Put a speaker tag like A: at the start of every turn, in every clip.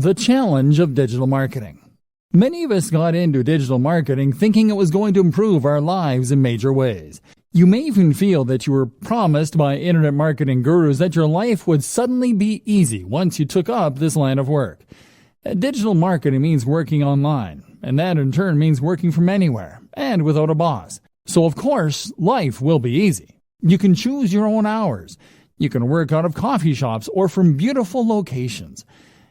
A: The challenge of digital marketing. Many of us got into digital marketing thinking it was going to improve our lives in major ways. You may even feel that you were promised by internet marketing gurus that your life would suddenly be easy once you took up this line of work. Digital marketing means working online, and that in turn means working from anywhere and without a boss. So of course, life will be easy. You can choose your own hours. You can work out of coffee shops or from beautiful locations.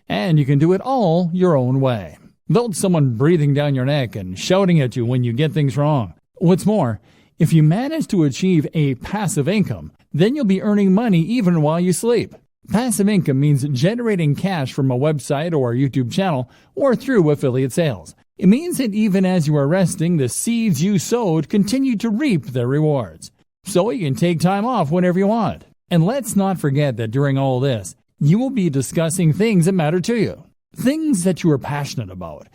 A: And you can do it all your own way, without someone breathing down your neck and shouting at you when you get things wrong. What's more, if you manage to achieve a passive income, then you'll be earning money even while you sleep. Passive income means generating cash from a website or a YouTube channel or through affiliate sales. It means that even as you are resting, the seeds you sowed continue to reap their rewards. So you can take time off whenever you want. And let's not forget that during all this, you will be discussing things that matter to you, things that you are passionate about,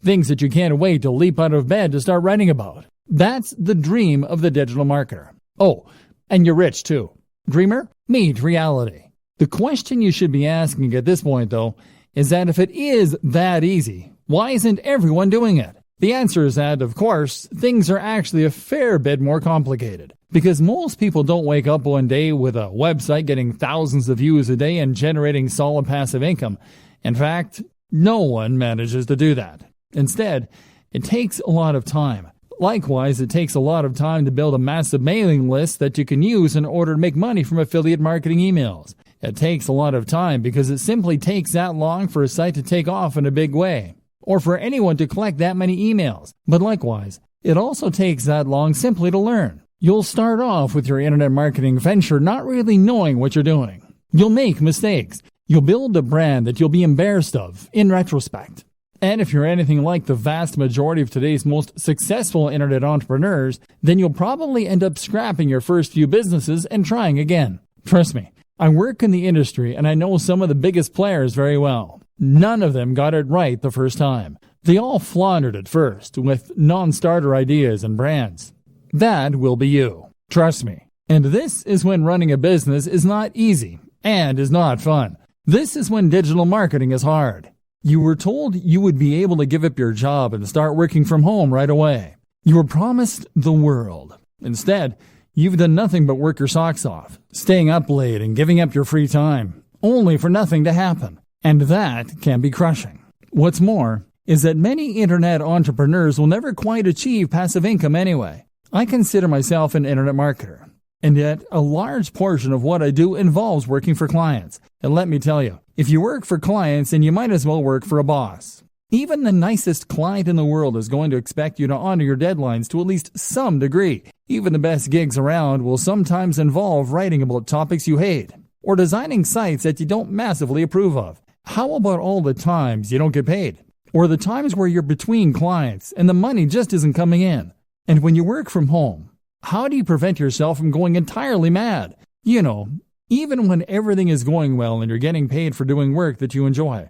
A: things that you can't wait to leap out of bed to start writing about. That's the dream of the digital marketer. Oh, and you're rich too. Dreamer, meet reality. The question you should be asking at this point, though, is that if it is that easy, why isn't everyone doing it? The answer is that, of course, things are actually a fair bit more complicated. Because most people don't wake up one day with a website getting thousands of views a day and generating solid passive income. In fact, no one manages to do that. Instead, it takes a lot of time. Likewise, it takes a lot of time to build a massive mailing list that you can use in order to make money from affiliate marketing emails. It takes a lot of time because it simply takes that long for a site to take off in a big way, or for anyone to collect that many emails. But likewise, it also takes that long simply to learn. You'll start off with your internet marketing venture not really knowing what you're doing. You'll make mistakes. You'll build a brand that you'll be embarrassed of in retrospect. And if you're anything like the vast majority of today's most successful internet entrepreneurs, then you'll probably end up scrapping your first few businesses and trying again. Trust me, I work in the industry and I know some of the biggest players very well. None of them got it right the first time. They all floundered at first with non-starter ideas and brands. That will be you. Trust me. And this is when running a business is not easy and is not fun. This is when digital marketing is hard. You were told you would be able to give up your job and start working from home right away. You were promised the world. Instead, you've done nothing but work your socks off, staying up late and giving up your free time, only for nothing to happen. And that can be crushing. What's more is that many internet entrepreneurs will never quite achieve passive income anyway. I consider myself an internet marketer, and yet a large portion of what I do involves working for clients. And let me tell you, if you work for clients, then you might as well work for a boss. Even the nicest client in the world is going to expect you to honor your deadlines to at least some degree. Even the best gigs around will sometimes involve writing about topics you hate, or designing sites that you don't massively approve of. How about all the times you don't get paid? Or the times where you're between clients and the money just isn't coming in? And when you work from home, how do you prevent yourself from going entirely mad? You know, even when everything is going well and you're getting paid for doing work that you enjoy,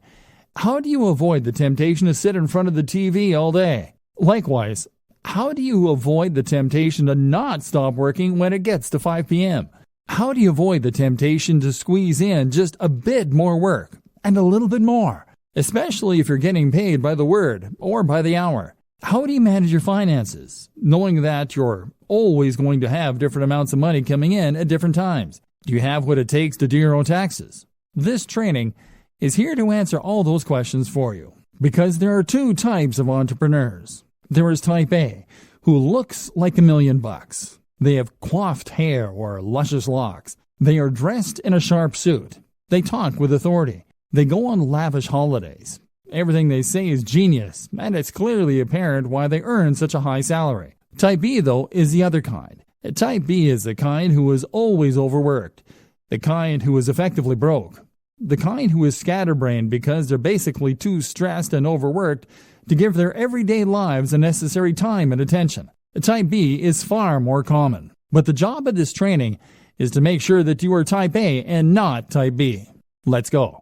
A: how do you avoid the temptation to sit in front of the TV all day? Likewise, how do you avoid the temptation to not stop working when it gets to 5 p.m.? How do you avoid the temptation to squeeze in just a bit more work and a little bit more, especially if you're getting paid by the word or by the hour? How do you manage your finances, knowing that you're always going to have different amounts of money coming in at different times? Do you have what it takes to do your own taxes? This training is here to answer all those questions for you, because there are two types of entrepreneurs. There is type A, who looks like $1 million. They have coiffed hair or luscious locks. They are dressed in a sharp suit. They talk with authority. They go on lavish holidays. Everything they say is genius, and it's clearly apparent why they earn such a high salary. Type B, though, is the other kind. Type B is the kind who is always overworked, the kind who is effectively broke, the kind who is scatterbrained because they're basically too stressed and overworked to give their everyday lives the necessary time and attention. Type B is far more common, but the job of this training is to make sure that you are Type A and not Type B. Let's go.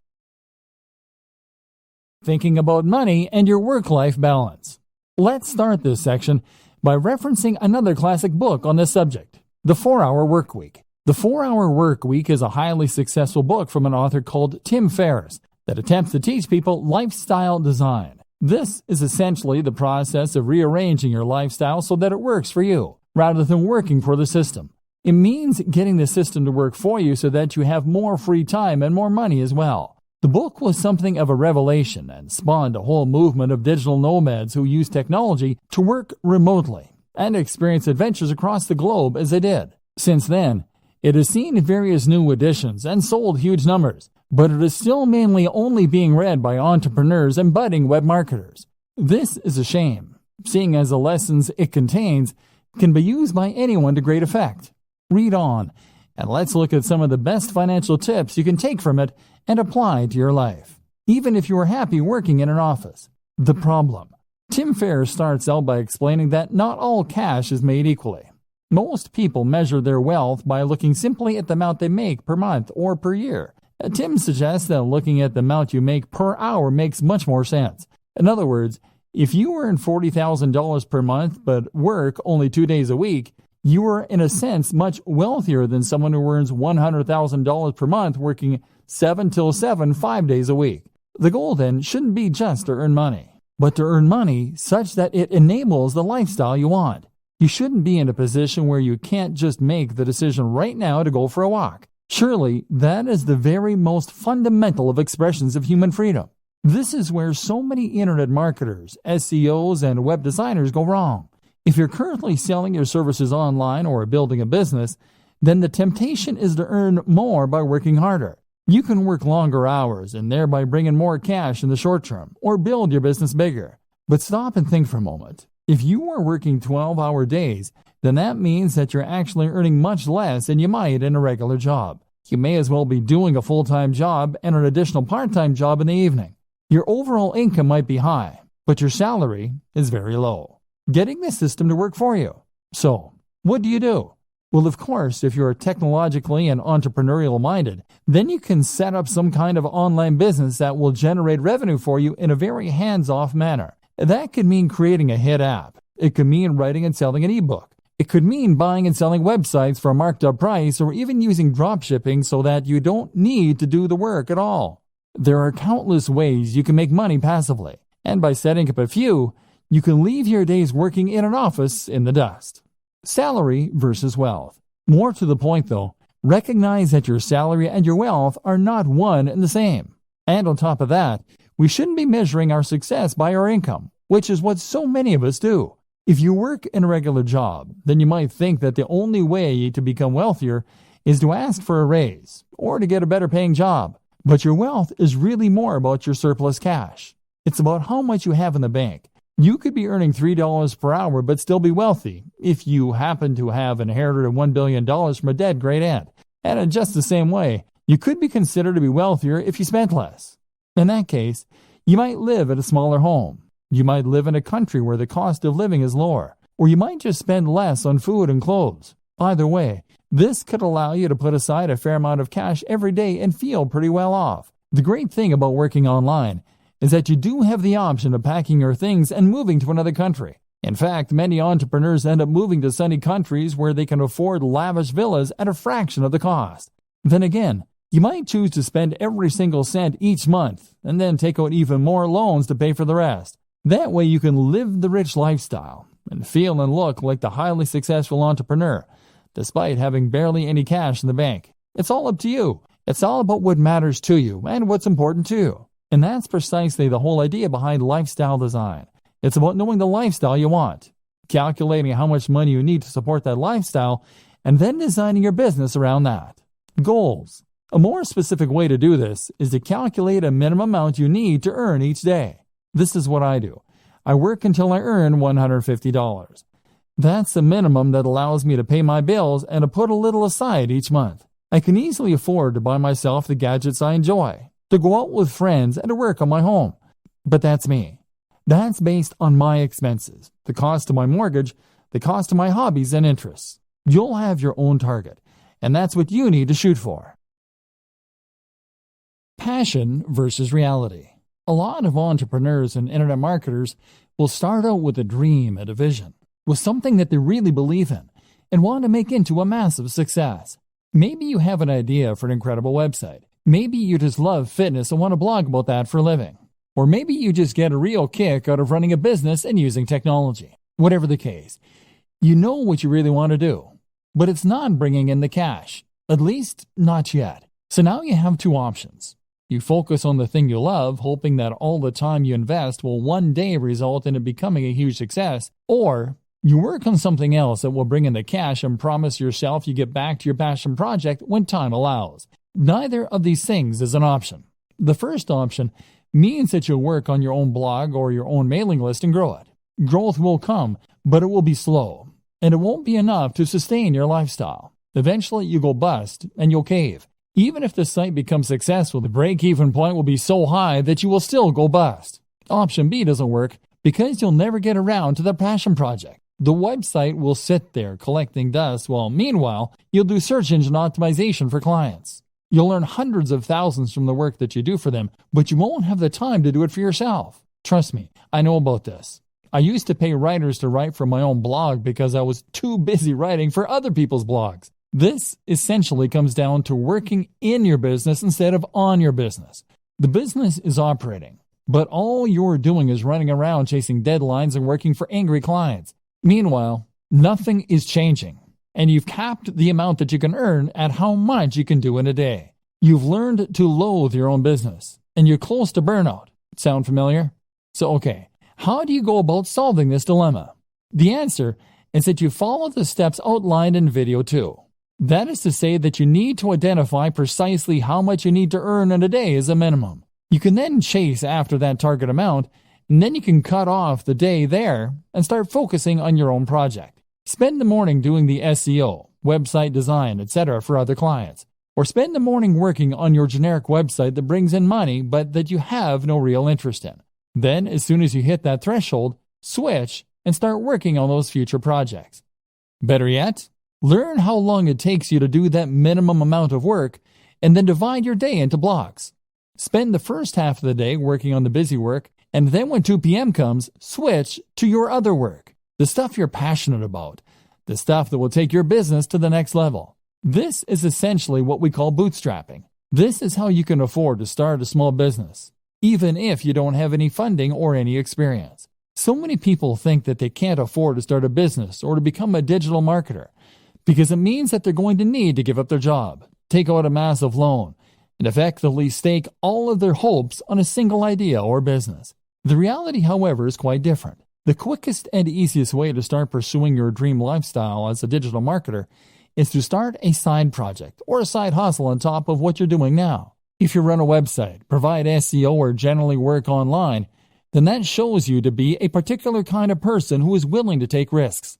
A: Thinking about money and your work-life balance. Let's start this section by referencing another classic book on this subject, The 4-Hour Workweek. The 4-Hour Workweek is a highly successful book from an author called Tim Ferriss. that attempts to teach people lifestyle design. This is essentially the process of rearranging your lifestyle so that it works for you, rather than working for the system. It means getting the system to work for you so that you have more free time and more money as well. The book was something of a revelation and spawned a whole movement of digital nomads who use technology to work remotely and experience adventures across the globe as they did. Since then, it has seen various new editions and sold huge numbers, but it is still mainly only being read by entrepreneurs and budding web marketers. This is a shame, seeing as the lessons it contains can be used by anyone to great effect. Read on, and let's look at some of the best financial tips you can take from it and apply to your life, even if you are happy working in an office. The problem. Tim Ferriss starts out by explaining that not all cash is made equally. Most people measure their wealth by looking simply at the amount they make per month or per year. Tim suggests that looking at the amount you make per hour makes much more sense. In other words, if you earn $40,000 per month but work only 2 days a week, you are in a sense much wealthier than someone who earns $100,000 per month working 7 till 7, 5 days a week. The goal then shouldn't be just to earn money, but to earn money such that it enables the lifestyle you want. You shouldn't be in a position where you can't just make the decision right now to go for a walk. Surely, that is the very most fundamental of expressions of human freedom. This is where so many internet marketers, SEOs, and web designers go wrong. If you're currently selling your services online or building a business, then the temptation is to earn more by working harder. You can work longer hours and thereby bring in more cash in the short term, or build your business bigger. But stop and think for a moment. If you are working 12-hour days, then that means that you're actually earning much less than you might in a regular job. You may as well be doing a full-time job and an additional part-time job in the evening. Your overall income might be high, but your salary is very low. Getting the system to work for you. So, what do? Well, of course, if you're technologically and entrepreneurial minded, then you can set up some kind of online business that will generate revenue for you in a very hands-off manner. That could mean creating a hit app. It could mean writing and selling an ebook. It could mean buying and selling websites for a marked up price, or even using drop shipping so that you don't need to do the work at all. There are countless ways you can make money passively, and by setting up a few, you can leave your days working in an office in the dust. Salary versus wealth. More to the point though, recognize that your salary and your wealth are not one and the same. And on top of that, we shouldn't be measuring our success by our income, which is what so many of us do. If you work in a regular job, then you might think that the only way to become wealthier is to ask for a raise or to get a better paying job. But your wealth is really more about your surplus cash. It's about how much you have in the bank. You could be earning $3 per hour but still be wealthy if you happen to have inherited $1 billion from a dead great aunt. And in just the same way, you could be considered to be wealthier if you spent less. In that case, you might live at a smaller home. You might live in a country where the cost of living is lower, or you might just spend less on food and clothes. Either way, this could allow you to put aside a fair amount of cash every day and feel pretty well off. The great thing about working online is that you do have the option of packing your things and moving to another country. In fact, many entrepreneurs end up moving to sunny countries where they can afford lavish villas at a fraction of the cost. Then again, you might choose to spend every single cent each month and then take out even more loans to pay for the rest. That way you can live the rich lifestyle and feel and look like the highly successful entrepreneur, despite having barely any cash in the bank. It's all up to you. It's all about what matters to you and what's important to you. And that's precisely the whole idea behind lifestyle design. It's about knowing the lifestyle you want, calculating how much money you need to support that lifestyle, and then designing your business around that. Goals. A more specific way to do this is to calculate a minimum amount you need to earn each day. This is what I do. I work until I earn $150. That's the minimum that allows me to pay my bills and to put a little aside each month. I can easily afford to buy myself the gadgets I enjoy, to go out with friends, and to work on my home. But that's me. That's based on my expenses, the cost of my mortgage, the cost of my hobbies and interests. You'll have your own target, and that's what you need to shoot for. Passion versus reality. A lot of entrepreneurs and internet marketers will start out with a dream and a vision, with something that they really believe in and want to make into a massive success. Maybe you have an idea for an incredible website. Maybe you just love fitness and want to blog about that for a living. Or maybe you just get a real kick out of running a business and using technology. Whatever the case, you know what you really want to do, but it's not bringing in the cash, at least not yet. So now you have two options. You focus on the thing you love, hoping that all the time you invest will one day result in it becoming a huge success, or you work on something else that will bring in the cash and promise yourself you get back to your passion project when time allows. Neither of these things is an option. The first option means that you'll work on your own blog or your own mailing list and grow it. Growth will come, but it will be slow, and it won't be enough to sustain your lifestyle. Eventually, you go bust and you'll cave. Even if the site becomes successful, the break-even point will be so high that you will still go bust. Option B doesn't work because you'll never get around to the passion project. The website will sit there collecting dust while, meanwhile, you'll do search engine optimization for clients. You'll earn hundreds of thousands from the work that you do for them, but you won't have the time to do it for yourself. Trust me, I know about this. I used to pay writers to write for my own blog because I was too busy writing for other people's blogs. This essentially comes down to working in your business instead of on your business. The business is operating, but all you're doing is running around chasing deadlines and working for angry clients. Meanwhile, nothing is changing, and you've capped the amount that you can earn at how much you can do in a day. You've learned to loathe your own business, and you're close to burnout. Sound familiar? So, okay, how do you go about solving this dilemma? The answer is that you follow the steps outlined in video 2. That is to say that you need to identify precisely how much you need to earn in a day as a minimum. You can then chase after that target amount, and then you can cut off the day there and start focusing on your own project. Spend the morning doing the SEO, website design, etc. for other clients. Or spend the morning working on your generic website that brings in money but that you have no real interest in. Then, as soon as you hit that threshold, switch and start working on those future projects. Better yet, learn how long it takes you to do that minimum amount of work and then divide your day into blocks. Spend the first half of the day working on the busy work, and then when 2 p.m. comes, switch to your other work, the stuff you're passionate about, the stuff that will take your business to the next level. This is essentially what we call bootstrapping. This is how you can afford to start a small business, even if you don't have any funding or any experience. So many people think that they can't afford to start a business or to become a digital marketer because it means that they're going to need to give up their job, take out a massive loan, and effectively stake all of their hopes on a single idea or business. The reality, however, is quite different. The quickest and easiest way to start pursuing your dream lifestyle as a digital marketer is to start a side project or a side hustle on top of what you're doing now. If you run a website, provide SEO, or generally work online, then that shows you to be a particular kind of person who is willing to take risks,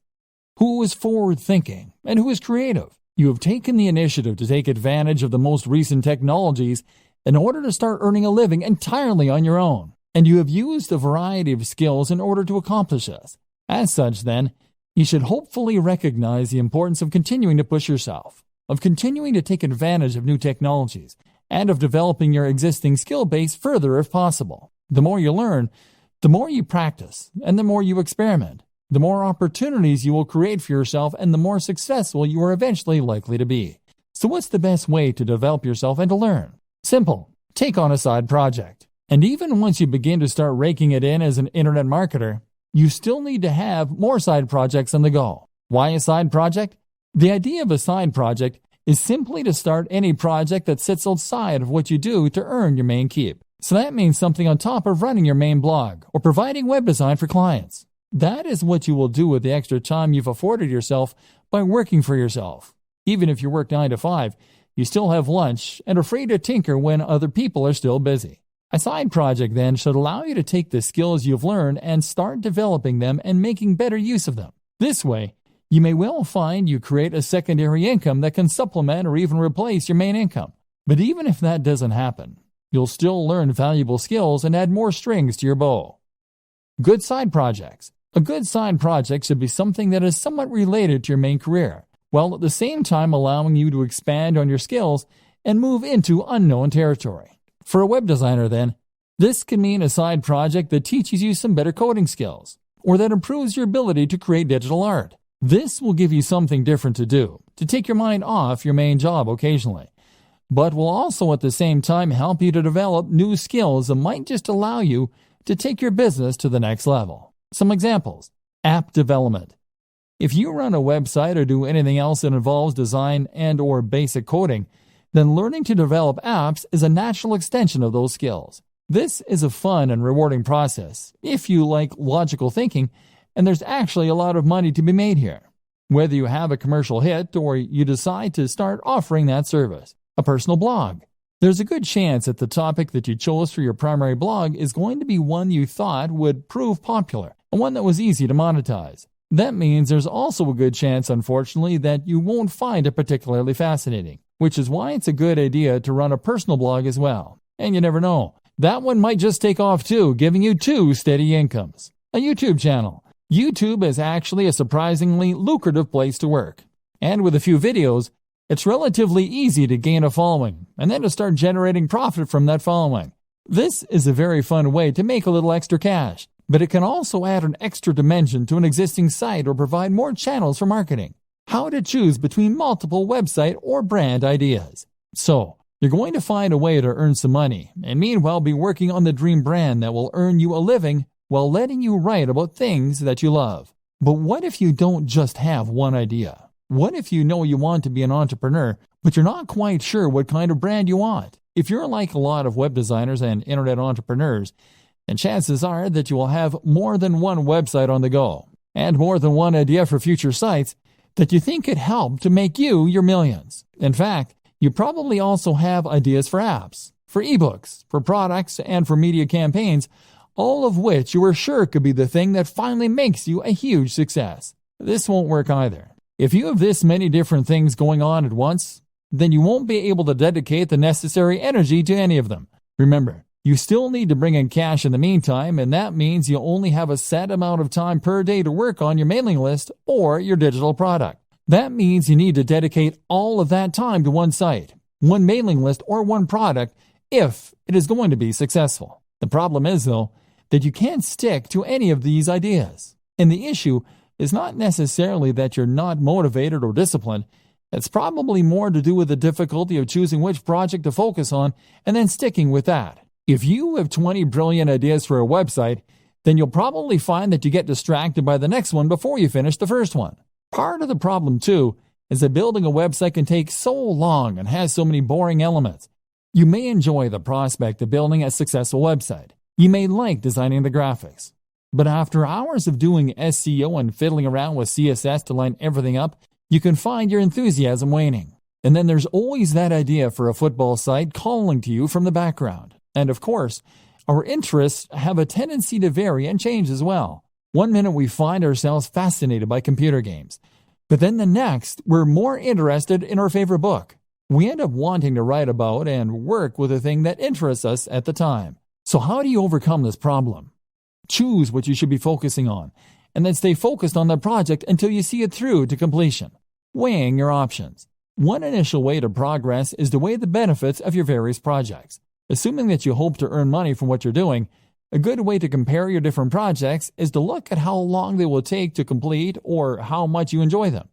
A: who is forward-thinking, and who is creative. You have taken the initiative to take advantage of the most recent technologies in order to start earning a living entirely on your own, and you have used a variety of skills in order to accomplish this. As such, then, you should hopefully recognize the importance of continuing to push yourself, of continuing to take advantage of new technologies, and of developing your existing skill base further if possible. The more you learn, the more you practice, and the more you experiment, the more opportunities you will create for yourself and the more successful you are eventually likely to be. So what's the best way to develop yourself and to learn? Simple. Take on a side project. And even once you begin to start raking it in as an internet marketer, you still need to have more side projects on the go. Why a side project? The idea of a side project is simply to start any project that sits outside of what you do to earn your main keep. So that means something on top of running your main blog or providing web design for clients. That is what you will do with the extra time you've afforded yourself by working for yourself. Even if you work 9 to 5, you still have lunch and are free to tinker when other people are still busy. A side project then should allow you to take the skills you've learned and start developing them and making better use of them. This way, you may well find you create a secondary income that can supplement or even replace your main income. But even if that doesn't happen, you'll still learn valuable skills and add more strings to your bow. Good side projects. A good side project should be something that is somewhat related to your main career, while at the same time allowing you to expand on your skills and move into unknown territory. For a web designer, then, this can mean a side project that teaches you some better coding skills, or that improves your ability to create digital art. This will give you something different to do, to take your mind off your main job occasionally. but will also at the same time help you to develop new skills that might just allow you to take your business to the next level. Some examples: app development. If you run a website or do anything else that involves design and/or basic coding, then learning to develop apps is a natural extension of those skills. This is a fun and rewarding process if you like logical thinking, and there's actually a lot of money to be made here. Whether you have a commercial hit or you decide to start offering that service. A personal blog. There's a good chance that the topic that you chose for your primary blog is going to be one you thought would prove popular and one that was easy to monetize. That means there's also a good chance, unfortunately, that you won't find it particularly fascinating, which is why it's a good idea to run a personal blog as well. And you never know, that one might just take off too, giving you 2 steady incomes. A YouTube channel. YouTube is actually a surprisingly lucrative place to work. And with a few videos, it's relatively easy to gain a following and then to start generating profit from that following. This is a very fun way to make a little extra cash, but it can also add an extra dimension to an existing site or provide more channels for marketing. How to choose between multiple website or brand ideas. So, you're going to find a way to earn some money and meanwhile be working on the dream brand that will earn you a living while letting you write about things that you love. But what if you don't just have one idea? What if you know you want to be an entrepreneur, but you're not quite sure what kind of brand you want? If you're like a lot of web designers and internet entrepreneurs, then chances are that you will have more than one website on the go and more than one idea for future sites that you think could help to make you your millions. In fact, you probably also have ideas for apps, for ebooks, for products, and for media campaigns, all of which you are sure could be the thing that finally makes you a huge success. This won't work either. If you have this many different things going on at once, then you won't be able to dedicate the necessary energy to any of them. Remember, you still need to bring in cash in the meantime, and that means you only have a set amount of time per day to work on your mailing list or your digital product. That means you need to dedicate all of that time to one site, one mailing list, or one product if it is going to be successful. The problem is, though, that you can't stick to any of these ideas. And the issue is not necessarily that you're not motivated or disciplined. It's probably more to do with the difficulty of choosing which project to focus on and then sticking with that. If you have 20 brilliant ideas for a website, then you'll probably find that you get distracted by the next one before you finish the first one. Part of the problem, too, is that building a website can take so long and has so many boring elements. You may enjoy the prospect of building a successful website. You may like designing the graphics. But after hours of doing SEO and fiddling around with CSS to line everything up, you can find your enthusiasm waning. And then there's always that idea for a football site calling to you from the background. And of course, our interests have a tendency to vary and change as well. One minute we find ourselves fascinated by computer games, but then the next we're more interested in our favorite book. We end up wanting to write about and work with the thing that interests us at the time. So how do you overcome this problem? Choose what you should be focusing on, and then stay focused on that project until you see it through to completion. Weighing your options. One initial way to progress is to weigh the benefits of your various projects. Assuming that you hope to earn money from what you're doing, a good way to compare your different projects is to look at how long they will take to complete or how much you enjoy them,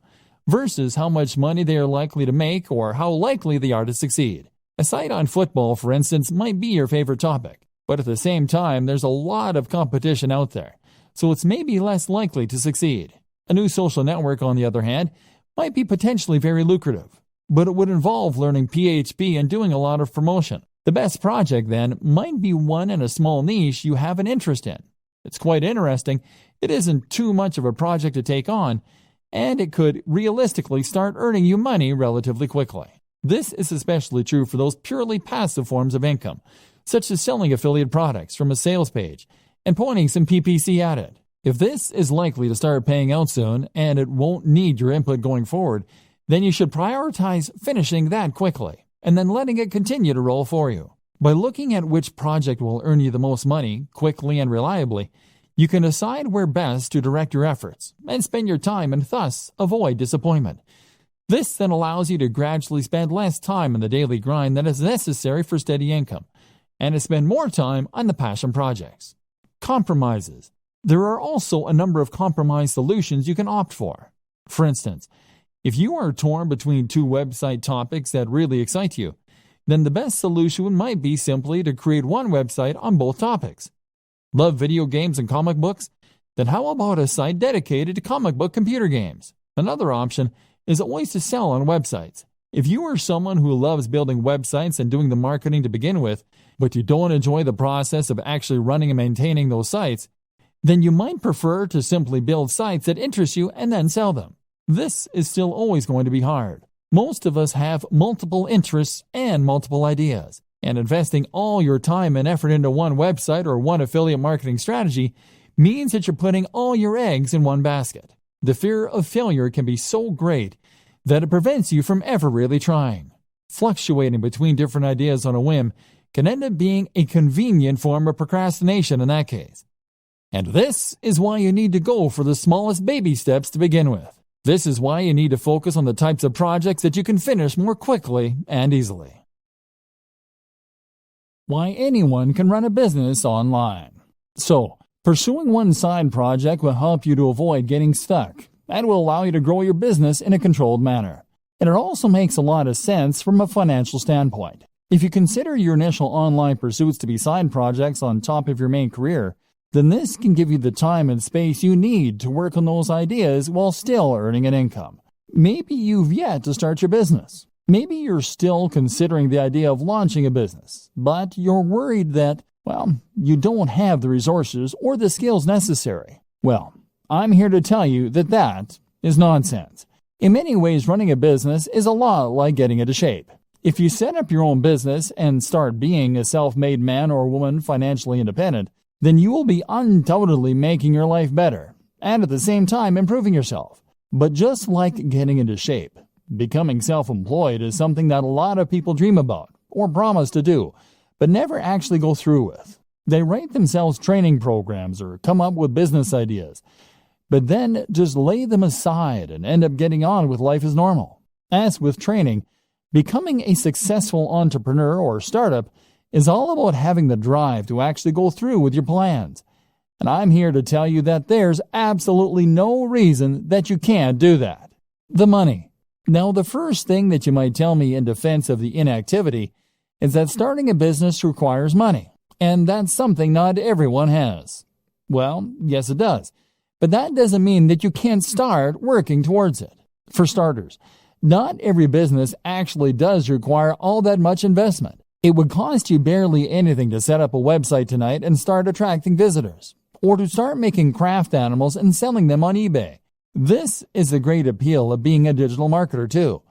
A: versus how much money they are likely to make or how likely they are to succeed. A site on football, for instance, might be your favorite topic, but at the same time, there's a lot of competition out there, so it's maybe less likely to succeed. A new social network, on the other hand, might be potentially very lucrative, but it would involve learning PHP and doing a lot of promotion. The best project, then, might be one in a small niche you have an interest in. It's quite interesting, it isn't too much of a project to take on, and it could realistically start earning you money relatively quickly. This is especially true for those purely passive forms of income, such as selling affiliate products from a sales page and pointing some PPC at it. If this is likely to start paying out soon and it won't need your input going forward, then you should prioritize finishing that quickly and then letting it continue to roll for you. By looking at which project will earn you the most money quickly and reliably, you can decide where best to direct your efforts and spend your time and thus avoid disappointment. This then allows you to gradually spend less time in the daily grind that is necessary for steady income and to spend more time on the passion projects. Compromises. There are also a number of compromise solutions you can opt for. For instance, if you are torn between two website topics that really excite you, then the best solution might be simply to create one website on both topics. Love video games and comic books? Then how about a site dedicated to comic book computer games? Another option is always to sell on websites. If you are someone who loves building websites and doing the marketing to begin with, but you don't enjoy the process of actually running and maintaining those sites, then you might prefer to simply build sites that interest you and then sell them. This is still always going to be hard. Most of us have multiple interests and multiple ideas, and investing all your time and effort into one website or one affiliate marketing strategy means that you're putting all your eggs in one basket. The fear of failure can be so great that it prevents you from ever really trying. Fluctuating between different ideas on a whim can end up being a convenient form of procrastination in that case. And this is why you need to go for the smallest baby steps to begin with. This is why you need to focus on the types of projects that you can finish more quickly and easily. Why anyone can run a business online. So, pursuing one side project will help you to avoid getting stuck and will allow you to grow your business in a controlled manner. And it also makes a lot of sense from a financial standpoint. If you consider your initial online pursuits to be side projects on top of your main career, then this can give you the time and space you need to work on those ideas while still earning an income. Maybe you've yet to start your business. Maybe you're still considering the idea of launching a business, but you're worried that, you don't have the resources or the skills necessary. Well, I'm here to tell you that that is nonsense. In many ways, running a business is a lot like getting into shape. If you set up your own business and start being a self-made man or woman financially independent, then you will be undoubtedly making your life better and at the same time improving yourself. But just like getting into shape, becoming self-employed is something that a lot of people dream about or promise to do, but never actually go through with. They write themselves training programs or come up with business ideas, but then just lay them aside and end up getting on with life as normal. As with training, becoming a successful entrepreneur or startup is all about having the drive to actually go through with your plans. And I'm here to tell you that there's absolutely no reason that you can't do that. The money. Now, the first thing that you might tell me in defense of the inactivity is that starting a business requires money, and that's something not everyone has. Well, yes it does, but that doesn't mean that you can't start working towards it. For starters, not every business actually does require all that much investment. It would cost you barely anything to set up a website tonight and start attracting visitors, or to start making craft animals and selling them on eBay. This is the great appeal of being a digital marketer too.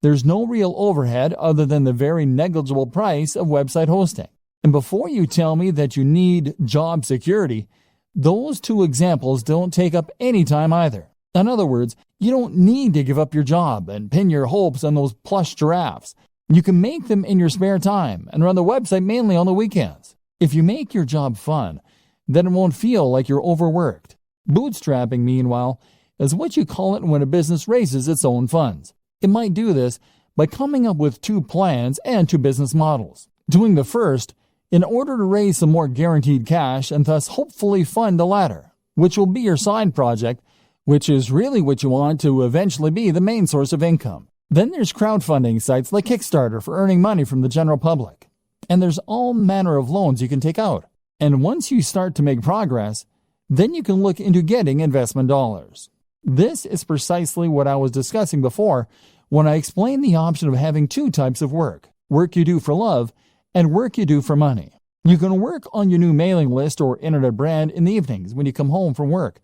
A: There's no real overhead other than the very negligible price of website hosting. And before you tell me that you need job security, those two examples don't take up any time either. In other words, you don't need to give up your job and pin your hopes on those plush giraffes. You can make them in your spare time and run the website mainly on the weekends. If you make your job fun, then it won't feel like you're overworked. Bootstrapping, meanwhile, is what you call it when a business raises its own funds. It might do this by coming up with two plans and two business models. Doing the first in order to raise some more guaranteed cash and thus hopefully fund the latter, which will be your side project, which is really what you want to eventually be the main source of income. Then there's crowdfunding sites like Kickstarter for earning money from the general public. And there's all manner of loans you can take out. And once you start to make progress, then you can look into getting investment dollars. This is precisely what I was discussing before when I explained the option of having two types of work you do for love and work you do for money. You can work on your new mailing list or internet brand in the evenings when you come home from work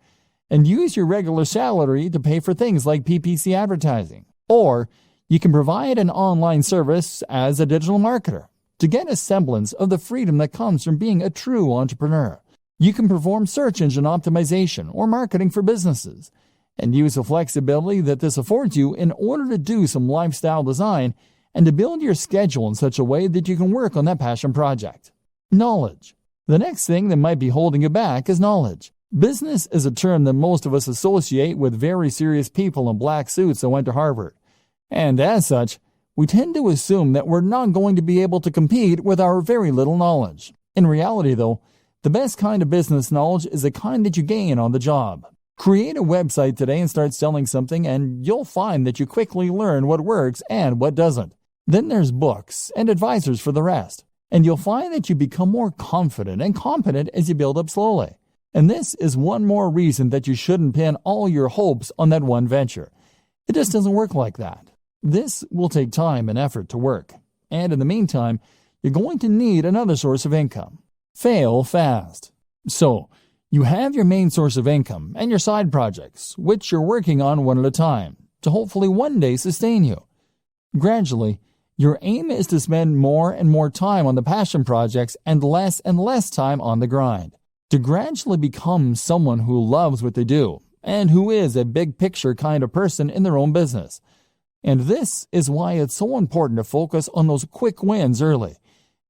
A: and use your regular salary to pay for things like PPC advertising. Or you can provide an online service as a digital marketer to get a semblance of the freedom that comes from being a true entrepreneur. You can perform search engine optimization or marketing for businesses and use the flexibility that this affords you in order to do some lifestyle design and to build your schedule in such a way that you can work on that passion project. Knowledge. The next thing that might be holding you back is knowledge. Business is a term that most of us associate with very serious people in black suits that went to Harvard. And as such, we tend to assume that we're not going to be able to compete with our very little knowledge. In reality, though, the best kind of business knowledge is the kind that you gain on the job. Create a website today and start selling something, and you'll find that you quickly learn what works and what doesn't. Then there's books and advisors for the rest. And you'll find that you become more confident and competent as you build up slowly. And this is one more reason that you shouldn't pin all your hopes on that one venture. It just doesn't work like that. This will take time and effort to work. And in the meantime, you're going to need another source of income. Fail fast. So, you have your main source of income and your side projects, which you're working on one at a time, to hopefully one day sustain you. Gradually, your aim is to spend more and more time on the passion projects and less time on the grind. To gradually become someone who loves what they do and who is a big picture kind of person in their own business. And this is why it's so important to focus on those quick wins early,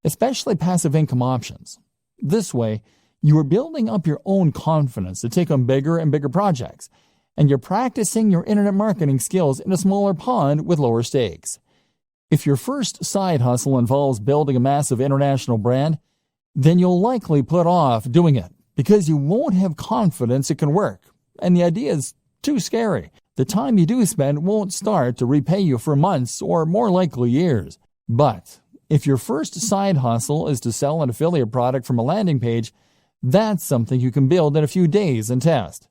A: especially passive income options. This way, you are building up your own confidence to take on bigger and bigger projects, and you're practicing your internet marketing skills in a smaller pond with lower stakes. If your first side hustle involves building a massive international brand, then you'll likely put off doing it because you won't have confidence it can work, and the idea is too scary. The time you do spend won't start to repay you for months or more likely years. But if your first side hustle is to sell an affiliate product from a landing page, that's something you can build in a few days and test.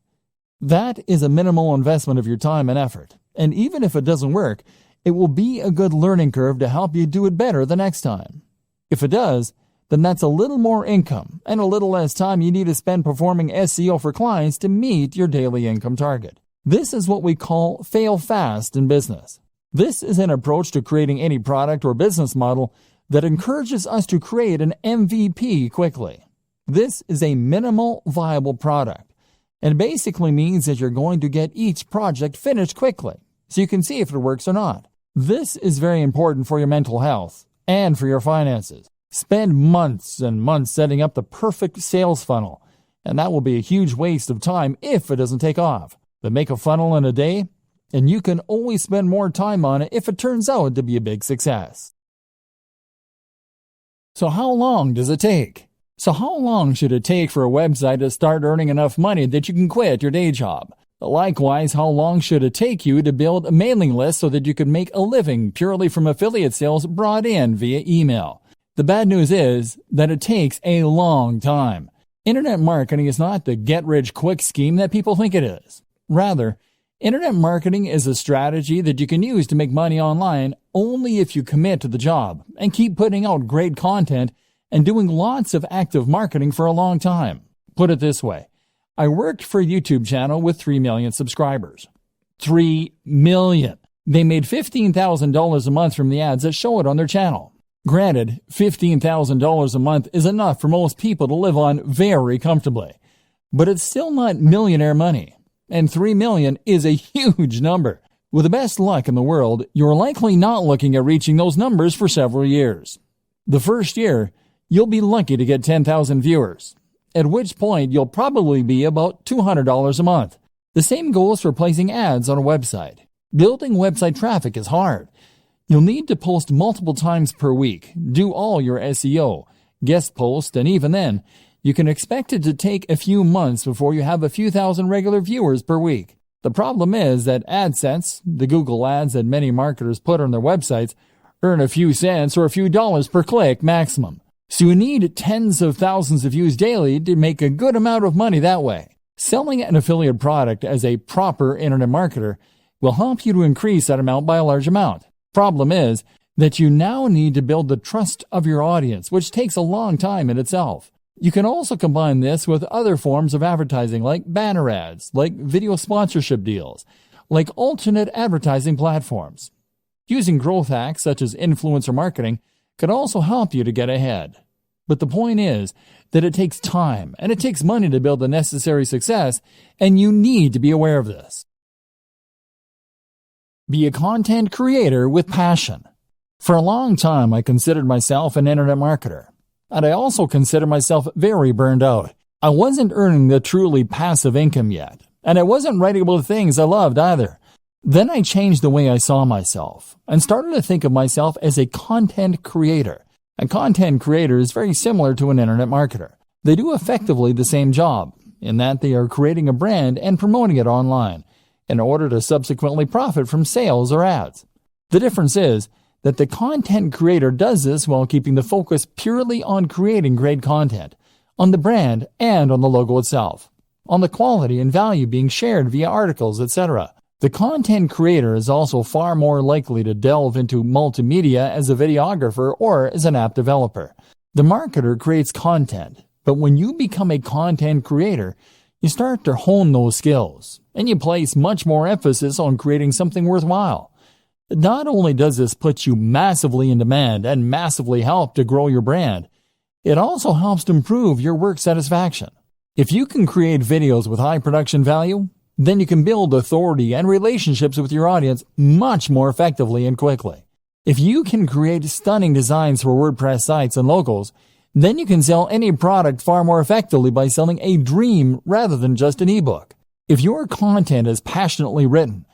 A: That is a minimal investment of your time and effort, and even if it doesn't work, it will be a good learning curve to help you do it better the next time. If it does, then that's a little more income and a little less time you need to spend performing SEO for clients to meet your daily income target. This is what we call fail fast in business. This is an approach to creating any product or business model that encourages us to create an MVP quickly. This is a minimal viable product, and basically means that you're going to get each project finished quickly, so you can see if it works or not. This is very important for your mental health and for your finances. Spend months and months setting up the perfect sales funnel, and that will be a huge waste of time if it doesn't take off. But make a funnel in a day, and you can always spend more time on it if it turns out to be a big success. So how long does it take? So how long should it take for a website to start earning enough money that you can quit your day job? Likewise, how long should it take you to build a mailing list so that you can make a living purely from affiliate sales brought in via email? The bad news is that it takes a long time. Internet marketing is not the get-rich-quick scheme that people think it is. Rather, internet marketing is a strategy that you can use to make money online only if you commit to the job and keep putting out great content and doing lots of active marketing for a long time. Put it this way. I worked for a YouTube channel with 3 million subscribers. 3 million. They made $15,000 a month from the ads that show it on their channel. Granted, $15,000 a month is enough for most people to live on very comfortably. But it's still not millionaire money. And 3 million is a huge number. With the best luck in the world, you're likely not looking at reaching those numbers for several years. The first year, you'll be lucky to get 10,000 viewers, at which point you'll probably be about $200 a month. The same goes for placing ads on a website. Building website traffic is hard. You'll need to post multiple times per week, do all your SEO, guest post, and even then, you can expect it to take a few months before you have a few thousand regular viewers per week. The problem is that AdSense, the Google ads that many marketers put on their websites, earn a few cents or a few dollars per click maximum. So you need tens of thousands of views daily to make a good amount of money that way. Selling an affiliate product as a proper internet marketer will help you to increase that amount by a large amount. Problem is that you now need to build the trust of your audience, which takes a long time in itself. You can also combine this with other forms of advertising like banner ads, like video sponsorship deals, like alternate advertising platforms. Using growth hacks such as influencer marketing can also help you to get ahead. But the point is that it takes time and it takes money to build the necessary success, and you need to be aware of this. Be a content creator with passion. For a long time, I considered myself an internet marketer, and I also consider myself very burned out. I wasn't earning the truly passive income yet, and I wasn't writing about things I loved either. Then I changed the way I saw myself and started to think of myself as a content creator. A content creator is very similar to an internet marketer. They do effectively the same job, in that they are creating a brand and promoting it online in order to subsequently profit from sales or ads. The difference is that the content creator does this while keeping the focus purely on creating great content, on the brand and on the logo itself, on the quality and value being shared via articles, etc. The content creator is also far more likely to delve into multimedia as a videographer or as an app developer. The marketer creates content, but when you become a content creator, you start to hone those skills, and you place much more emphasis on creating something worthwhile. Not only does this put you massively in demand and massively help to grow your brand, it also helps to improve your work satisfaction. If you can create videos with high production value, then you can build authority and relationships with your audience much more effectively and quickly. If you can create stunning designs for WordPress sites and logos, then you can sell any product far more effectively by selling a dream rather than just an ebook. If your content is passionately written,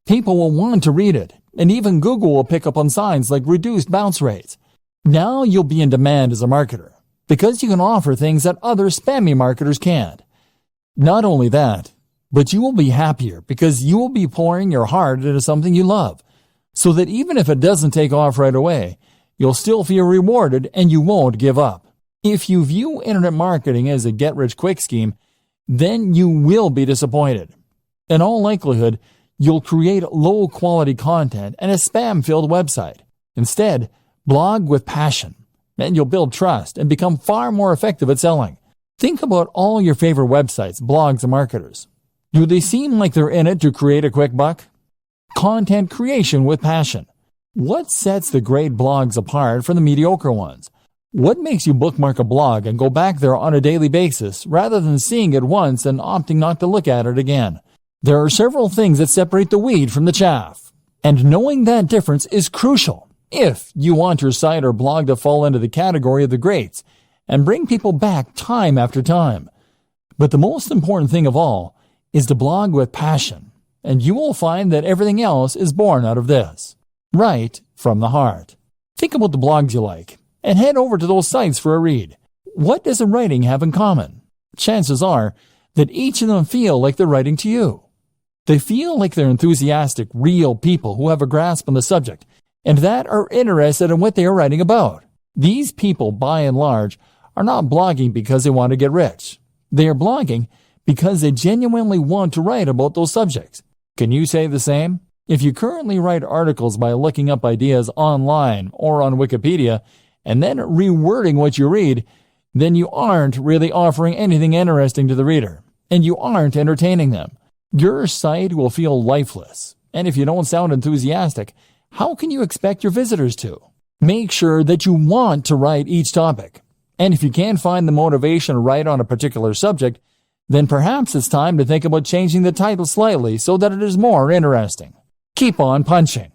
A: people will want to read it, and even Google will pick up on signs like reduced bounce rates. Now you'll be in demand as a marketer, because you can offer things that other spammy marketers can't. Not only that, but you will be happier because you will be pouring your heart into something you love, so that even if it doesn't take off right away, you'll still feel rewarded and you won't give up. If you view internet marketing as a get-rich-quick scheme, then you will be disappointed. In all likelihood, you'll create low-quality content and a spam-filled website. Instead, blog with passion, and you'll build trust and become far more effective at selling. Think about all your favorite websites, blogs, and marketers. Do they seem like they're in it to create a quick buck? Content creation with passion. What sets the great blogs apart from the mediocre ones? What makes you bookmark a blog and go back there on a daily basis rather than seeing it once and opting not to look at it again? There are several things that separate the wheat from the chaff, and knowing that difference is crucial if you want your site or blog to fall into the category of the greats and bring people back time after time. But the most important thing of all is to blog with passion, and you will find that everything else is born out of this, right from the heart. Think about the blogs you like, and head over to those sites for a read. What does the writing have in common? Chances are that each of them feel like they're writing to you. They feel like they're enthusiastic, real people who have a grasp on the subject, and that are interested in what they are writing about. These people, by and large, are not blogging because they want to get rich. They are blogging because they genuinely want to write about those subjects. Can you say the same? If you currently write articles by looking up ideas online or on Wikipedia and then rewording what you read, then you aren't really offering anything interesting to the reader, and you aren't entertaining them. Your site will feel lifeless, and if you don't sound enthusiastic, how can you expect your visitors to? Make sure that you want to write each topic, and if you can't find the motivation to write on a particular subject, then perhaps it's time to think about changing the title slightly so that it is more interesting. Keep on punching.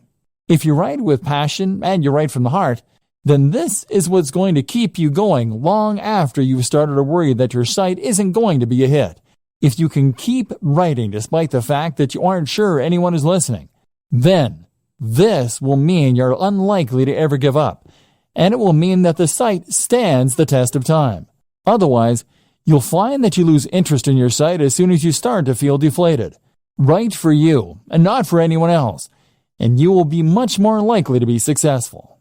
A: If you write with passion and you write from the heart, then this is what's going to keep you going long after you've started to worry that your site isn't going to be a hit. If you can keep writing despite the fact that you aren't sure anyone is listening, then this will mean you're unlikely to ever give up, and it will mean that the site stands the test of time. Otherwise, you'll find that you lose interest in your site as soon as you start to feel deflated. Write for you and not for anyone else, and you will be much more likely to be successful.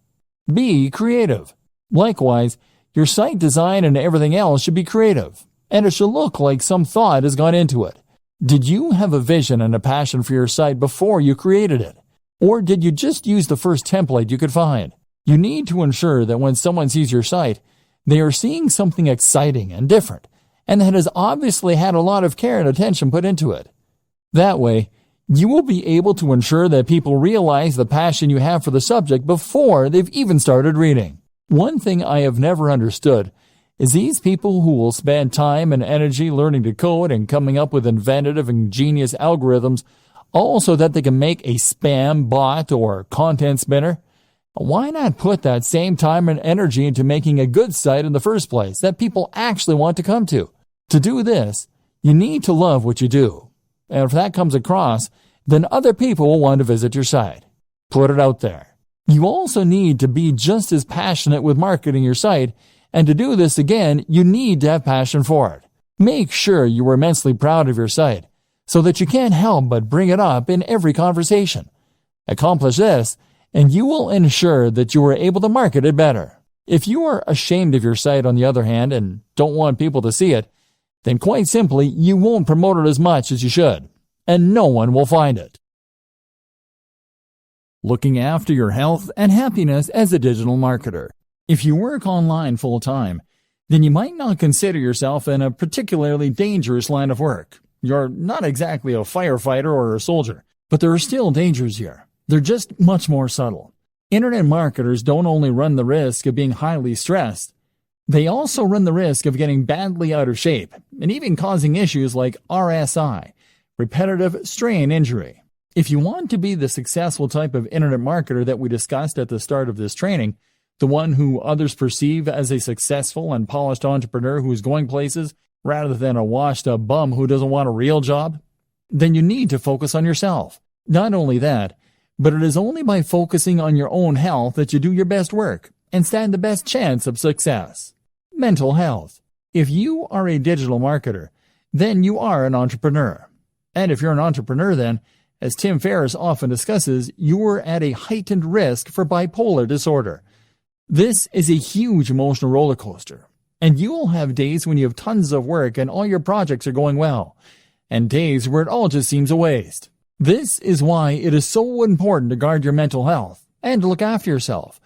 A: Be creative. Likewise, your site design and everything else should be creative, and it should look like some thought has gone into it. Did you have a vision and a passion for your site before you created it? Or did you just use the first template you could find? You need to ensure that when someone sees your site, they are seeing something exciting and different, and that has obviously had a lot of care and attention put into it. That way, you will be able to ensure that people realize the passion you have for the subject before they've even started reading. One thing I have never understood is these people who will spend time and energy learning to code and coming up with inventive and ingenious algorithms all so that they can make a spam bot or content spinner. Why not put that same time and energy into making a good site in the first place that people actually want to come to? To do this, you need to love what you do. And if that comes across, then other people will want to visit your site. Put it out there. You also need to be just as passionate with marketing your site, and to do this again, you need to have passion for it. Make sure you are immensely proud of your site, so that you can't help but bring it up in every conversation. Accomplish this, and you will ensure that you are able to market it better. If you are ashamed of your site, on the other hand, and don't want people to see it, then quite simply, you won't promote it as much as you should, and no one will find it. Looking after your health and happiness as a digital marketer. If you work online full-time, then you might not consider yourself in a particularly dangerous line of work. You're not exactly a firefighter or a soldier, but there are still dangers here. They're just much more subtle. Internet marketers don't only run the risk of being highly stressed, they also run the risk of getting badly out of shape and even causing issues like RSI, repetitive strain injury. If you want to be the successful type of internet marketer that we discussed at the start of this training, the one who others perceive as a successful and polished entrepreneur who is going places rather than a washed-up bum who doesn't want a real job, then you need to focus on yourself. Not only that, but it is only by focusing on your own health that you do your best work and stand the best chance of success. Mental health. If you are a digital marketer, then you are an entrepreneur. And if you're an entrepreneur, then, as Tim Ferriss often discusses, you are at a heightened risk for bipolar disorder. This is a huge emotional roller coaster, and you will have days when you have tons of work and all your projects are going well, and days where it all just seems a waste. This is why it is so important to guard your mental health and to look after yourself,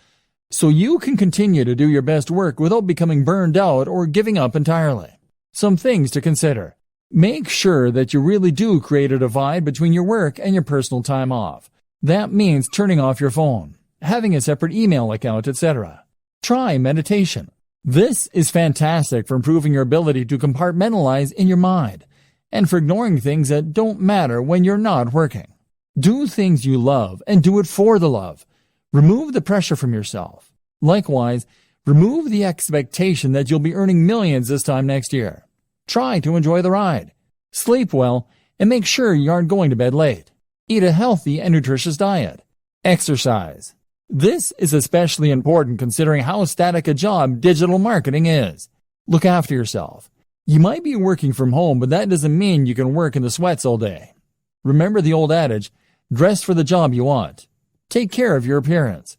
A: so you can continue to do your best work without becoming burned out or giving up entirely. Some things to consider. Make sure that you really do create a divide between your work and your personal time off. That means turning off your phone, having a separate email account, etc. Try meditation. This is fantastic for improving your ability to compartmentalize in your mind and for ignoring things that don't matter when you're not working. Do things you love and do it for the love. Remove the pressure from yourself. Likewise, remove the expectation that you'll be earning millions this time next year. Try to enjoy the ride. Sleep well, and make sure you aren't going to bed late. Eat a healthy and nutritious diet. Exercise. This is especially important considering how static a job digital marketing is. Look after yourself. You might be working from home, but that doesn't mean you can work in the sweats all day. Remember the old adage, dress for the job you want. Take care of your appearance.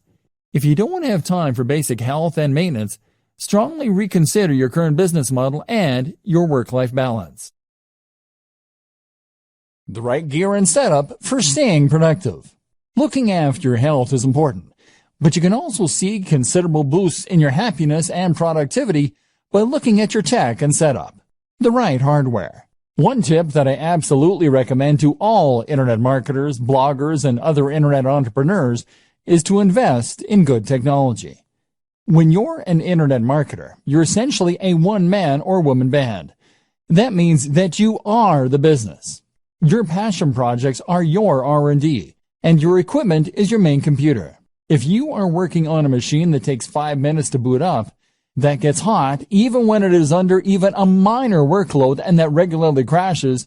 A: If you don't have time for basic health and maintenance, strongly reconsider your current business model and your work-life balance. The right gear and setup for staying productive. Looking after your health is important, but you can also see considerable boosts in your happiness and productivity by looking at your tech and setup. The right hardware. One tip that I absolutely recommend to all internet marketers, bloggers, and other internet entrepreneurs is to invest in good technology. When you're an internet marketer, you're essentially a one-man or woman band. That means that you are the business. Your passion projects are your R&D, and your equipment is your main computer. If you are working on a machine that takes 5 minutes to boot up, that gets hot even when it is under even a minor workload and that regularly crashes,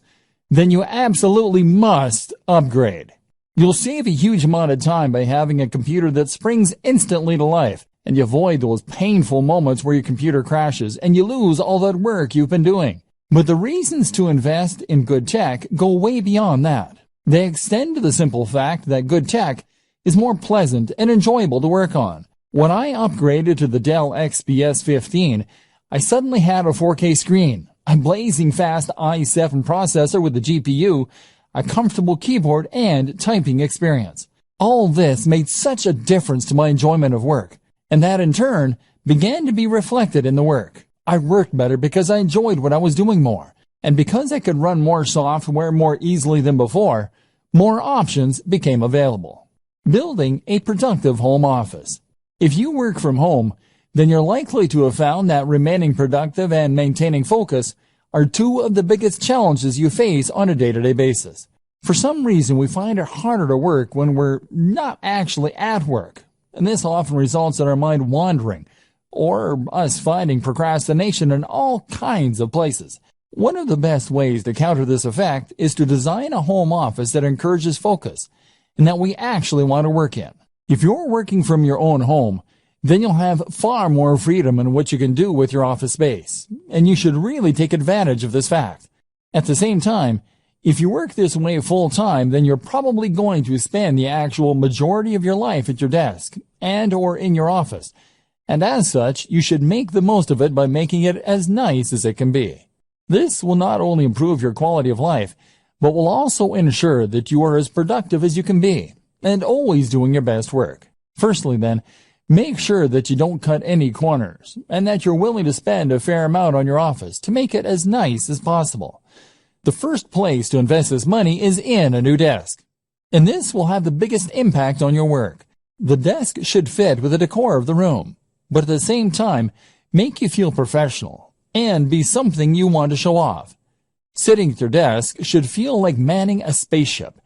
A: then you absolutely must upgrade. You'll save a huge amount of time by having a computer that springs instantly to life, and you avoid those painful moments where your computer crashes and you lose all that work you've been doing. But the reasons to invest in good tech go way beyond that. They extend to the simple fact that good tech is more pleasant and enjoyable to work on. When I upgraded to the Dell XPS 15, I suddenly had a 4K screen, a blazing fast i7 processor with the GPU, a comfortable keyboard, and typing experience. All this made such a difference to my enjoyment of work, and that in turn began to be reflected in the work. I worked better because I enjoyed what I was doing more, and because I could run more software more easily than before, more options became available. Building a productive home office. If you work from home, then you're likely to have found that remaining productive and maintaining focus are two of the biggest challenges you face on a day-to-day basis. For some reason, we find it harder to work when we're not actually at work, and this often results in our mind wandering, or us finding procrastination in all kinds of places. One of the best ways to counter this effect is to design a home office that encourages focus, and that we actually want to work in. If you're working from your own home, then you'll have far more freedom in what you can do with your office space, and you should really take advantage of this fact. At the same time, If you work this way full-time, then you're probably going to spend the actual majority of your life at your desk and or in your office. And as such, you should make the most of it by making it as nice as it can be. This will not only improve your quality of life, but will also ensure that you are as productive as you can be, and always doing your best work. Firstly then, make sure that you don't cut any corners, and that you're willing to spend a fair amount on your office to make it as nice as possible. The first place to invest this money is in a new desk, and this will have the biggest impact on your work. The desk should fit with the decor of the room, but at the same time, make you feel professional and be something you want to show off. Sitting at your desk should feel like manning a spaceship,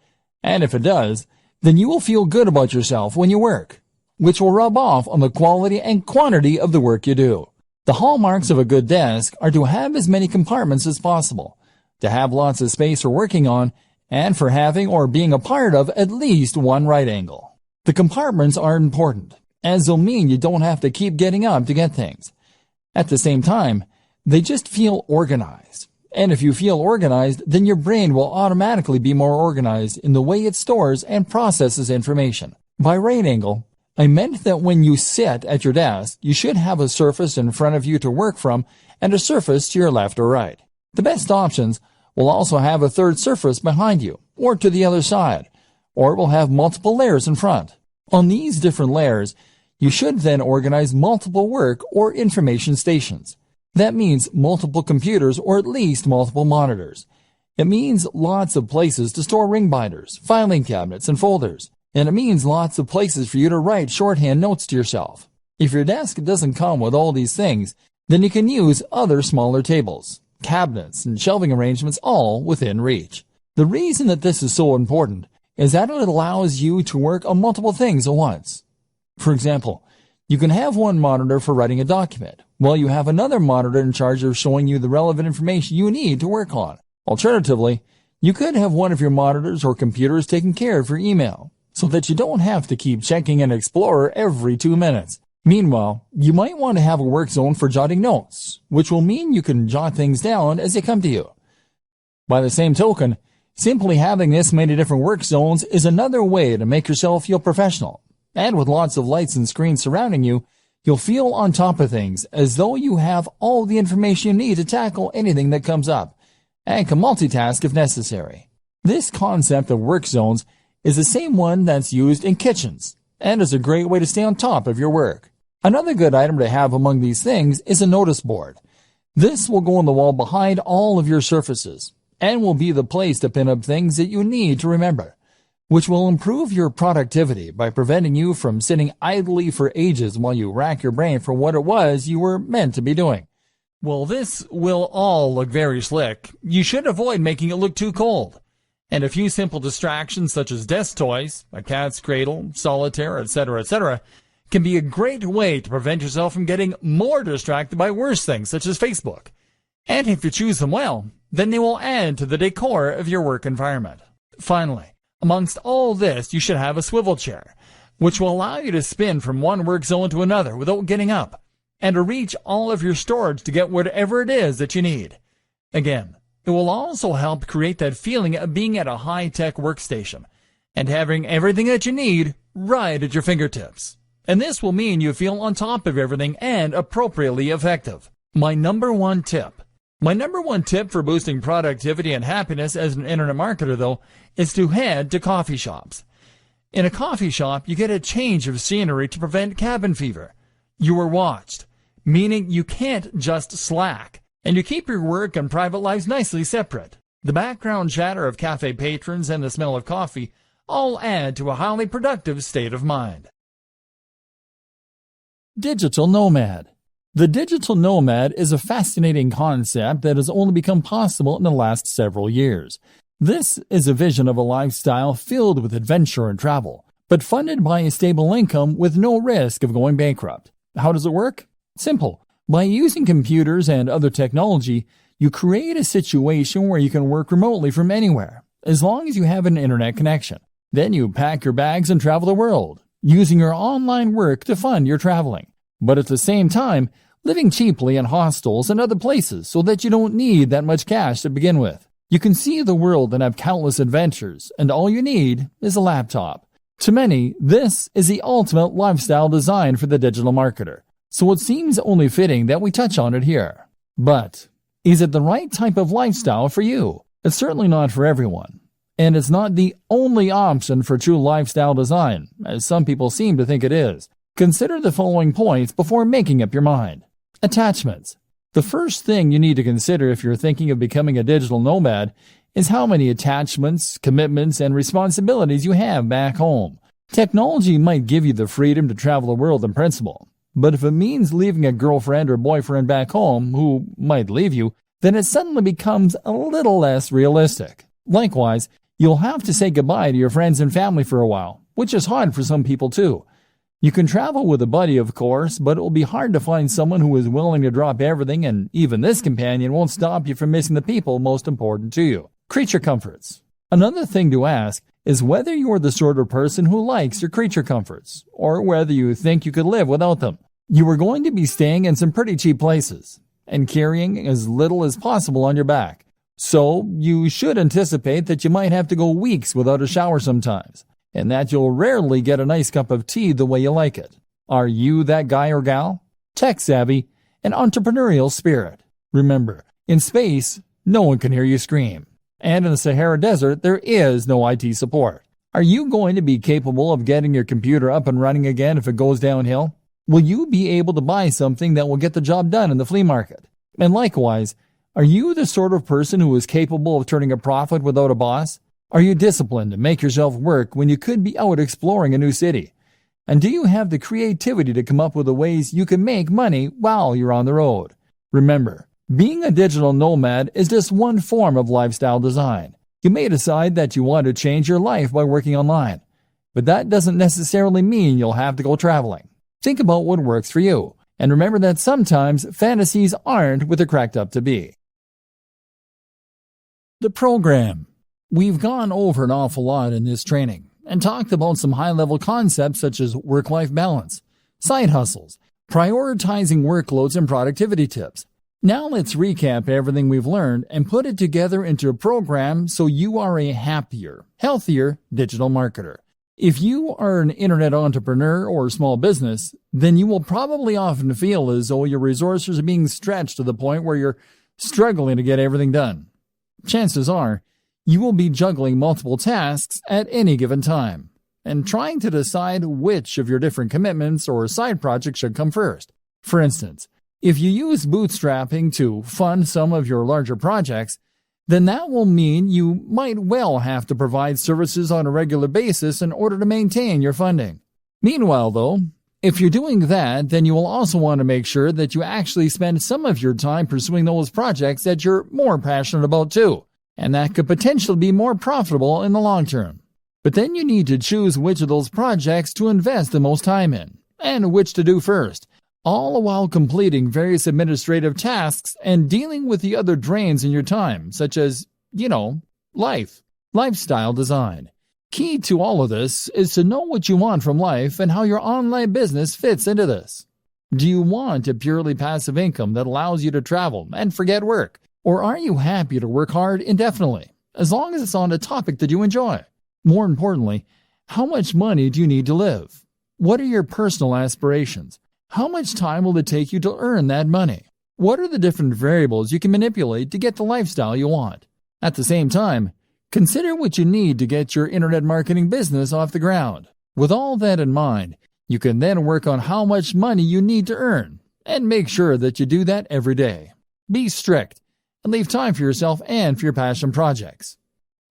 A: and if it does, then you will feel good about yourself when you work, which will rub off on the quality and quantity of the work you do. The hallmarks of a good desk are to have as many compartments as possible, to have lots of space for working on, and for having or being a part of at least one right angle. The compartments are important, as they'll mean you don't have to keep getting up to get things. At the same time, they just feel organized. And if you feel organized, then your brain will automatically be more organized in the way it stores and processes information. By right angle, I meant that when you sit at your desk, you should have a surface in front of you to work from and a surface to your left or right. The best options will also have a third surface behind you or to the other side, or it will have multiple layers in front. On these different layers, you should then organize multiple work or information stations. That means multiple computers or at least multiple monitors. It means lots of places to store ring binders, filing cabinets, and folders. And it means lots of places for you to write shorthand notes to yourself. If your desk doesn't come with all these things, then you can use other smaller tables, cabinets, and shelving arrangements all within reach. The reason that this is so important is that it allows you to work on multiple things at once. For example, you can have one monitor for writing a document, while you have another monitor in charge of showing you the relevant information you need to work on. Alternatively, you could have one of your monitors or computers taking care of your email, so that you don't have to keep checking an Explorer every 2 minutes. Meanwhile, you might want to have a work zone for jotting notes, which will mean you can jot things down as they come to you. By the same token, simply having this many different work zones is another way to make yourself feel professional. And with lots of lights and screens surrounding you, you'll feel on top of things as though you have all the information you need to tackle anything that comes up, and can multitask if necessary. This concept of work zones is the same one that's used in kitchens, and is a great way to stay on top of your work. Another good item to have among these things is a notice board. This will go on the wall behind all of your surfaces, and will be the place to pin up things that you need to remember, which will improve your productivity by preventing you from sitting idly for ages while you rack your brain for what it was you were meant to be doing. Well, this will all look very slick. You should avoid making it look too cold. And a few simple distractions such as desk toys, a cat's cradle, solitaire, etc., can be a great way to prevent yourself from getting more distracted by worse things such as Facebook. And if you choose them well, then they will add to the decor of your work environment. Finally, amongst all this, you should have a swivel chair, which will allow you to spin from one work zone to another without getting up, and to reach all of your storage to get whatever it is that you need. Again, it will also help create that feeling of being at a high-tech workstation and having everything that you need right at your fingertips. And this will mean you feel on top of everything and appropriately effective. My number one tip for boosting productivity and happiness as an internet marketer, though, is to head to coffee shops. In a coffee shop, you get a change of scenery to prevent cabin fever. You are watched, meaning you can't just slack, and you keep your work and private lives nicely separate. The background chatter of cafe patrons and the smell of coffee all add to a highly productive state of mind. Digital nomad. The digital nomad is a fascinating concept that has only become possible in the last several years. This is a vision of a lifestyle filled with adventure and travel, but funded by a stable income with no risk of going bankrupt. How does it work? Simple. By using computers and other technology, you create a situation where you can work remotely from anywhere, as long as you have an internet connection. Then you pack your bags and travel the world, using your online work to fund your traveling, but at the same time, living cheaply in hostels and other places so that you don't need that much cash to begin with. You can see the world and have countless adventures, and all you need is a laptop. To many, this is the ultimate lifestyle design for the digital marketer, so it seems only fitting that we touch on it here. But is it the right type of lifestyle for you? It's certainly not for everyone. And it's not the only option for true lifestyle design, as some people seem to think it is. Consider the following points before making up your mind. Attachments. The first thing you need to consider if you're thinking of becoming a digital nomad is how many attachments, commitments, and responsibilities you have back home. Technology might give you the freedom to travel the world in principle, but if it means leaving a girlfriend or boyfriend back home who might leave you, then it suddenly becomes a little less realistic. Likewise, you'll have to say goodbye to your friends and family for a while, which is hard for some people too. You can travel with a buddy, of course, but it will be hard to find someone who is willing to drop everything, and even this companion won't stop you from missing the people most important to you. Creature comforts. Another thing to ask is whether you are the sort of person who likes your creature comforts, or whether you think you could live without them. You are going to be staying in some pretty cheap places, and carrying as little as possible on your back. So, you should anticipate that you might have to go weeks without a shower sometimes, and that you'll rarely get a nice cup of tea the way you like it. Are you that guy or gal? Tech savvy and entrepreneurial spirit. Remember, in space, no one can hear you scream. And in the Sahara Desert, there is no IT support. Are you going to be capable of getting your computer up and running again if it goes downhill? Will you be able to buy something that will get the job done in the flea market? And likewise, are you the sort of person who is capable of turning a profit without a boss? Are you disciplined to make yourself work when you could be out exploring a new city? And do you have the creativity to come up with the ways you can make money while you're on the road? Remember, being a digital nomad is just one form of lifestyle design. You may decide that you want to change your life by working online, but that doesn't necessarily mean you'll have to go traveling. Think about what works for you, and remember that sometimes fantasies aren't what they're cracked up to be. The program. We've gone over an awful lot in this training and talked about some high-level concepts such as work-life balance, side hustles, prioritizing workloads, and productivity tips. Now let's recap everything we've learned and put it together into a program so you are a happier, healthier digital marketer. If you are an internet entrepreneur or small business, then you will probably often feel as though your resources are being stretched to the point where you're struggling to get everything done. Chances are, you will be juggling multiple tasks at any given time and trying to decide which of your different commitments or side projects should come first. For instance, if you use bootstrapping to fund some of your larger projects, then that will mean you might well have to provide services on a regular basis in order to maintain your funding. Meanwhile, though, if you're doing that, then you will also want to make sure that you actually spend some of your time pursuing those projects that you're more passionate about too, and that could potentially be more profitable in the long term. But then you need to choose which of those projects to invest the most time in, and which to do first, all while completing various administrative tasks and dealing with the other drains in your time, such as, lifestyle design. Key to all of this is to know what you want from life and how your online business fits into this. Do you want a purely passive income that allows you to travel and forget work? Or are you happy to work hard indefinitely, as long as it's on a topic that you enjoy? More importantly, how much money do you need to live? What are your personal aspirations? How much time will it take you to earn that money? What are the different variables you can manipulate to get the lifestyle you want? At the same time, consider what you need to get your internet marketing business off the ground. With all that in mind, you can then work on how much money you need to earn, and make sure that you do that every day. Be strict, and leave time for yourself and for your passion projects.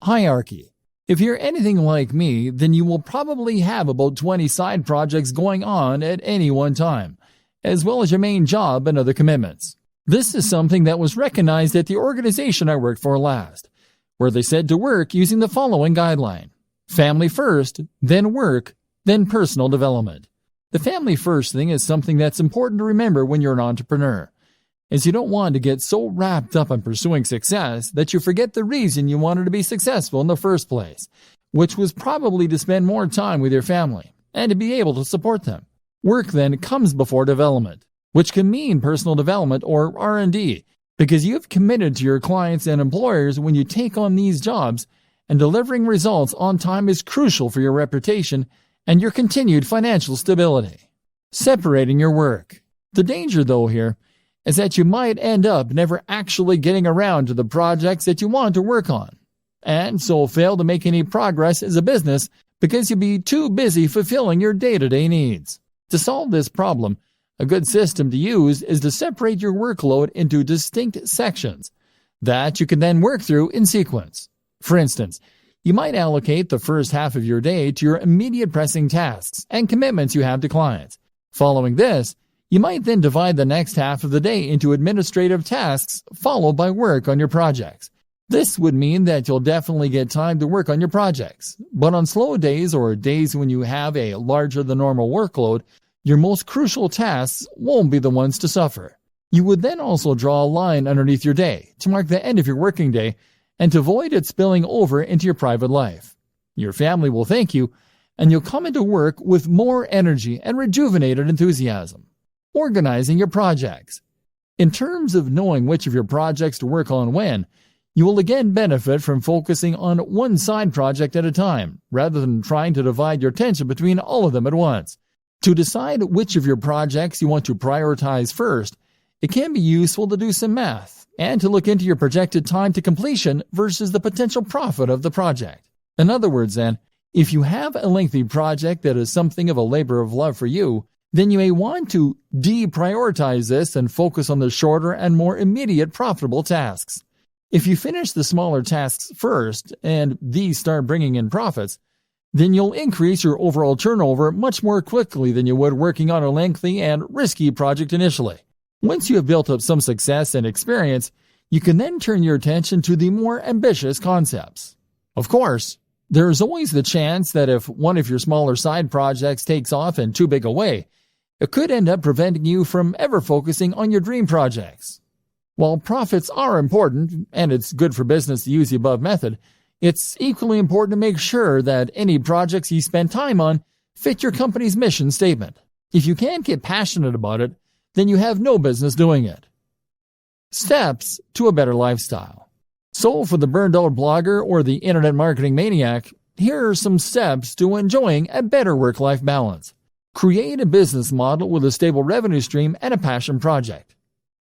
A: Hierarchy. If you're anything like me, then you will probably have about 20 side projects going on at any one time, as well as your main job and other commitments. This is something that was recognized at the organization I worked for last, where they said to work using the following guideline: family first, then work, then personal development. The family first thing is something that's important to remember when you're an entrepreneur, as you don't want to get so wrapped up in pursuing success that you forget the reason you wanted to be successful in the first place, which was probably to spend more time with your family and to be able to support them. Work then comes before development, which can mean personal development or R&D, because you have committed to your clients and employers when you take on these jobs, and delivering results on time is crucial for your reputation and your continued financial stability. Separating your work. The danger, though, here is that you might end up never actually getting around to the projects that you want to work on, and so fail to make any progress as a business because you'll be too busy fulfilling your day-to-day needs. To solve this problem, a good system to use is to separate your workload into distinct sections that you can then work through in sequence. For instance, you might allocate the first half of your day to your immediate pressing tasks and commitments you have to clients. Following this, you might then divide the next half of the day into administrative tasks followed by work on your projects. This would mean that you'll definitely get time to work on your projects, but on slow days or days when you have a larger than normal workload, your most crucial tasks won't be the ones to suffer. You would then also draw a line underneath your day to mark the end of your working day and to avoid it spilling over into your private life. Your family will thank you, and you'll come into work with more energy and rejuvenated enthusiasm. Organizing your projects. In terms of knowing which of your projects to work on when, you will again benefit from focusing on one side project at a time, rather than trying to divide your attention between all of them at once. To decide which of your projects you want to prioritize first, it can be useful to do some math and to look into your projected time to completion versus the potential profit of the project. In other words, then, if you have a lengthy project that is something of a labor of love for you, then you may want to deprioritize this and focus on the shorter and more immediate profitable tasks. If you finish the smaller tasks first and these start bringing in profits, then you'll increase your overall turnover much more quickly than you would working on a lengthy and risky project initially. Once you have built up some success and experience, you can then turn your attention to the more ambitious concepts. Of course, there is always the chance that if one of your smaller side projects takes off in too big a way, it could end up preventing you from ever focusing on your dream projects. While profits are important, and it's good for business to use the above method, it's equally important to make sure that any projects you spend time on fit your company's mission statement. If you can't get passionate about it, then you have no business doing it. Steps to a better lifestyle. So for the burned out blogger or the internet marketing maniac, here are some steps to enjoying a better work-life balance. Create a business model with a stable revenue stream and a passion project.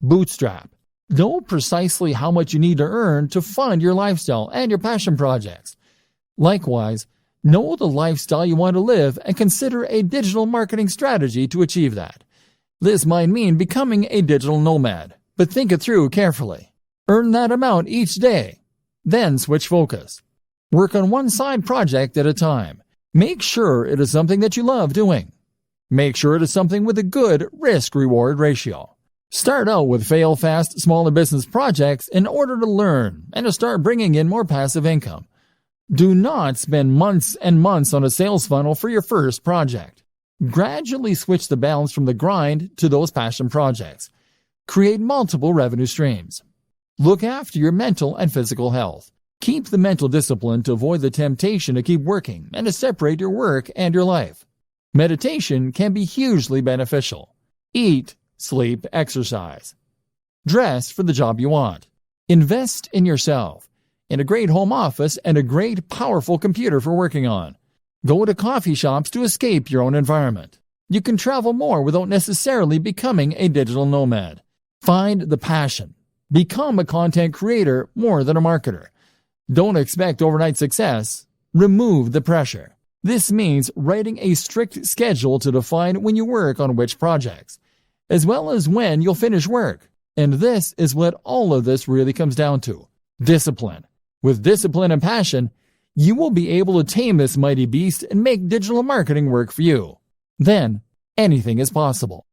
A: Bootstrap. Know precisely how much you need to earn to fund your lifestyle and your passion projects. Likewise, know the lifestyle you want to live and consider a digital marketing strategy to achieve that. This might mean becoming a digital nomad, but think it through carefully. Earn that amount each day. Then switch focus. Work on one side project at a time. Make sure it is something that you love doing. Make sure it is something with a good risk-reward ratio. Start out with fail-fast, smaller business projects in order to learn and to start bringing in more passive income. Do not spend months and months on a sales funnel for your first project. Gradually switch the balance from the grind to those passion projects. Create multiple revenue streams. Look after your mental and physical health. Keep the mental discipline to avoid the temptation to keep working and to separate your work and your life. Meditation can be hugely beneficial. Eat, sleep, exercise. Dress for the job you want. Invest in yourself, in a great home office and a great, powerful computer for working on. Go to coffee shops to escape your own environment. You can travel more without necessarily becoming a digital nomad. Find the passion. Become a content creator more than a marketer. Don't expect overnight success. Remove the pressure. This means writing a strict schedule to define when you work on which projects, as well as when you'll finish work. And this is what all of this really comes down to. Discipline. With discipline and passion, you will be able to tame this mighty beast and make digital marketing work for you. Then, anything is possible.